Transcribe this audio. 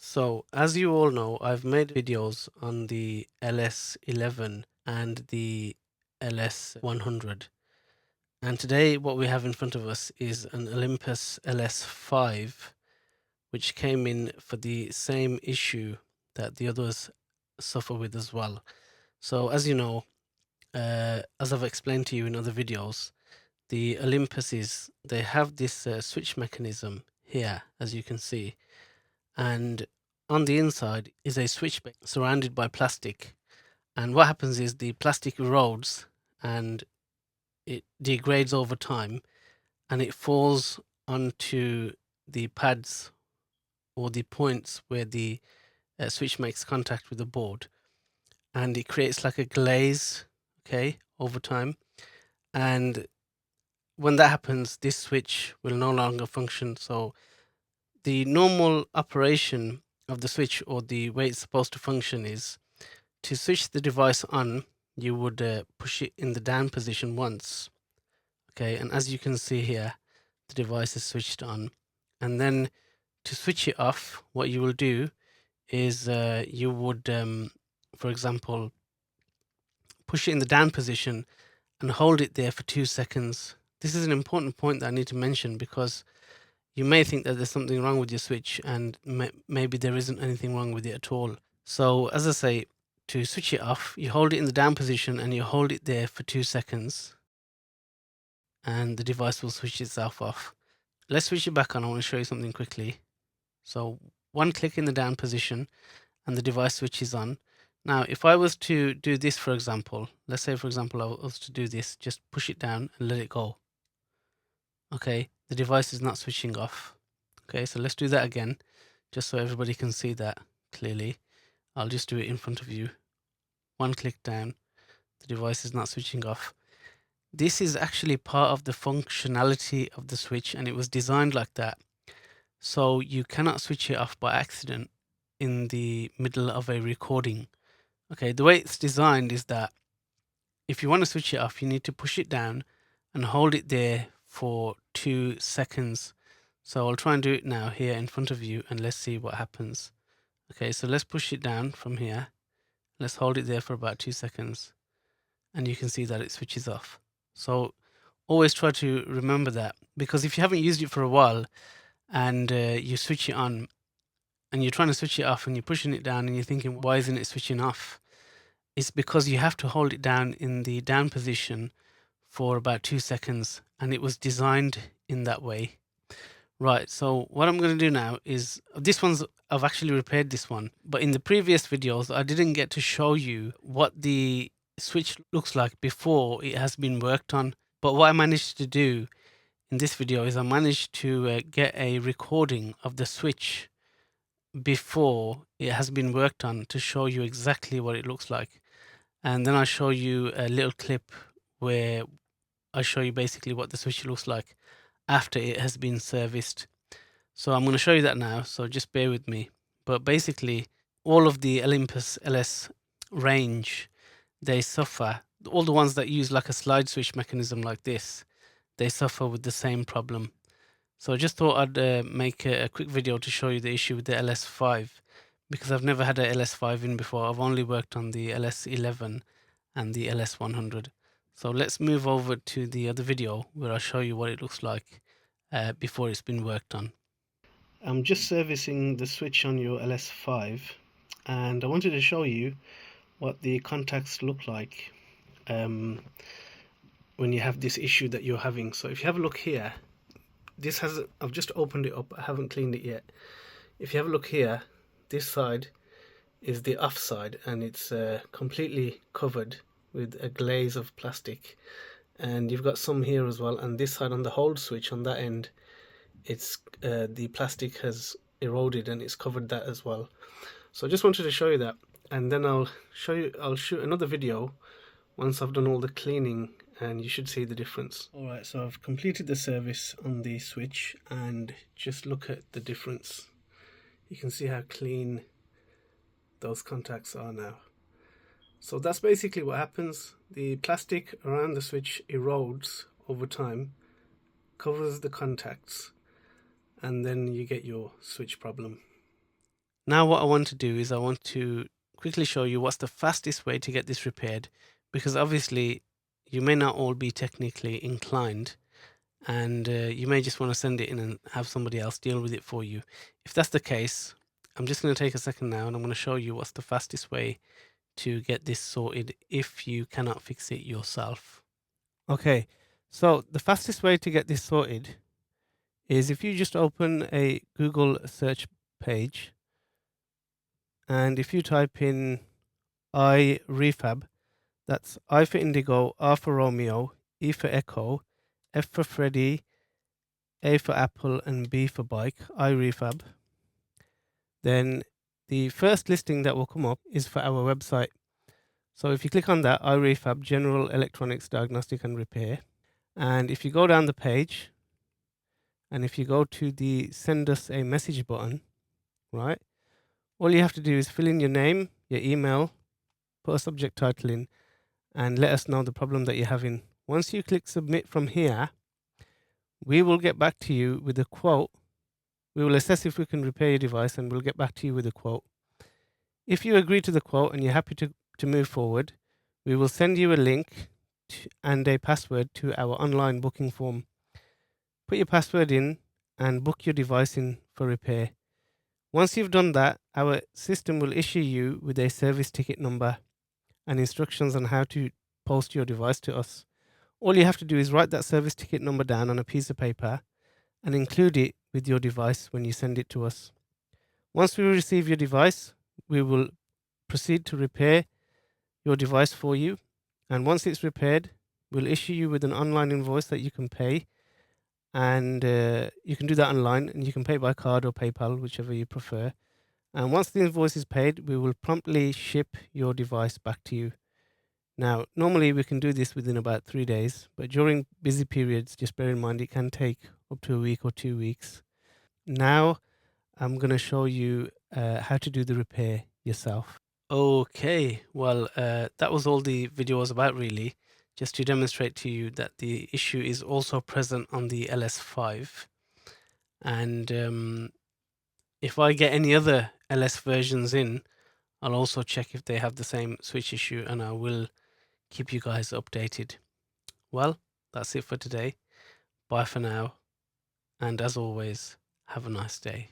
So, as you all know, I've made videos on the LS11 and the LS100. And today, what we have in front of us is an Olympus Ls-5, which came in for the same issue that the others suffer with as well. So, as you know, as I've explained to you in other videos, the Olympuses, they have this switch mechanism here, as you can see. And on the inside is a switch surrounded by plastic. And what happens is the plastic erodes and it degrades over time and it falls onto the pads or the points where the switch makes contact with the board, and it creates like a glaze, okay, over time. And when that happens, this switch will no longer function. So the normal operation of the switch, or the way it's supposed to function, is to switch the device on, you would push it in the down position once. Okay, and as you can see here, the device is switched on. And then to switch it off, what you will do is you would, for example, push it in the down position and hold it there for 2 seconds. This is an important point that I need to mention, because you may think that there's something wrong with your switch, and maybe there isn't anything wrong with it at all. So as I say, to switch it off, you hold it in the down position and you hold it there for 2 seconds, and the device will switch itself off. Let's switch it back on. I want to show you something quickly. So one click in the down position and the device switches on. Now, if I was to do this, for example, let's say, for example, I was to do this, just push it down and let it go. Okay, the device is not switching off. Okay, so let's do that again, just so everybody can see that clearly. I'll just do it in front of you. One click down, the device is not switching off. This is actually part of the functionality of the switch, and it was designed like that. So you cannot switch it off by accident in the middle of a recording. Okay, the way it's designed is that if you want to switch it off, you need to push it down and hold it there for 2 seconds. So I'll try and do it now here in front of you, and let's see what happens. Okay, so let's push it down from here. Let's hold it there for about 2 seconds, and you can see that it switches off. So always try to remember that, because if you haven't used it for a while and you switch it on and you're trying to switch it off and you're pushing it down and you're thinking, why isn't it switching off? It's because you have to hold it down in the down position for about 2 seconds, and it was designed in that way. Right, so what I'm going to do now is, I've actually repaired this one, but in the previous videos I didn't get to show you what the switch looks like before it has been worked on. But what I managed to do in this video is I managed to get a recording of the switch before it has been worked on, to show you exactly what it looks like. And then I'll show you a little clip where I show you basically what the switch looks like after it has been serviced. So I'm going to show you that now, so just bear with me. But basically, all of the Olympus LS range, they suffer, all the ones that use like a slide switch mechanism like this, they suffer with the same problem. So I just thought I'd make a quick video to show you the issue with the LS5, because I've never had a LS5 in before. I've only worked on the LS11 and the LS100. So let's move over to the other video where I'll show you what it looks like before it's been worked on. I'm just servicing the switch on your LS5, and I wanted to show you what the contacts look like when you have this issue that you're having. So if you have a look here, I've just opened it up, I haven't cleaned it yet. If you have a look here, this side is the off side, and it's completely covered with a glaze of plastic, and you've got some here as well. And this side on the hold switch on that end, it's the plastic has eroded and it's covered that as well. So I just wanted to show you that, and then I'll shoot another video once I've done all the cleaning, and you should see the difference. Alright, so I've completed the service on the switch, and just look at the difference. You can see how clean those contacts are now. So that's basically what happens. The plastic around the switch erodes over time, covers the contacts, and then you get your switch problem. Now what I want to do is I want to quickly show you what's the fastest way to get this repaired, because obviously you may not all be technically inclined, and you may just want to send it in and have somebody else deal with it for you. If that's the case, I'm just going to take a second now and I'm going to show you what's the fastest way to get this sorted if you cannot fix it yourself. Okay, so the fastest way to get this sorted is if you just open a Google search page, and if you type in iRefab, that's I for Indigo, R for Romeo, E for Echo, F for Freddy, A for Apple, and B for Bike, iRefab, then the first listing that will come up is for our website. So if you click on that, iRefab, General Electronics Diagnostic and Repair, and if you go down the page, and if you go to the send us a message button, right, all you have to do is fill in your name, your email, put a subject title in, and let us know the problem that you're having. Once you click submit from here, we will get back to you with a quote. We will assess if we can repair your device, and we'll get back to you with a quote. If you agree to the quote and you're happy to move forward, we will send you a link and a password to our online booking form. Put your password in and book your device in for repair. Once you've done that, our system will issue you with a service ticket number and instructions on how to post your device to us. All you have to do is write that service ticket number down on a piece of paper and include it with your device when you send it to us. Once we receive your device, we will proceed to repair your device for you. And once it's repaired, we'll issue you with an online invoice that you can pay. And you can do that online, and you can pay by card or PayPal, whichever you prefer. And once the invoice is paid, we will promptly ship your device back to you. Now, normally we can do this within about 3 days, but during busy periods, just bear in mind it can take up to a week or 2 weeks. Now, I'm going to show you how to do the repair yourself. Okay, well, that was all the video was about, really, just to demonstrate to you that the issue is also present on the Ls-5. And if I get any other LS versions in, I'll also check if they have the same switch issue, and I will keep you guys updated. Well, that's it for today. Bye for now. And as always, have a nice day.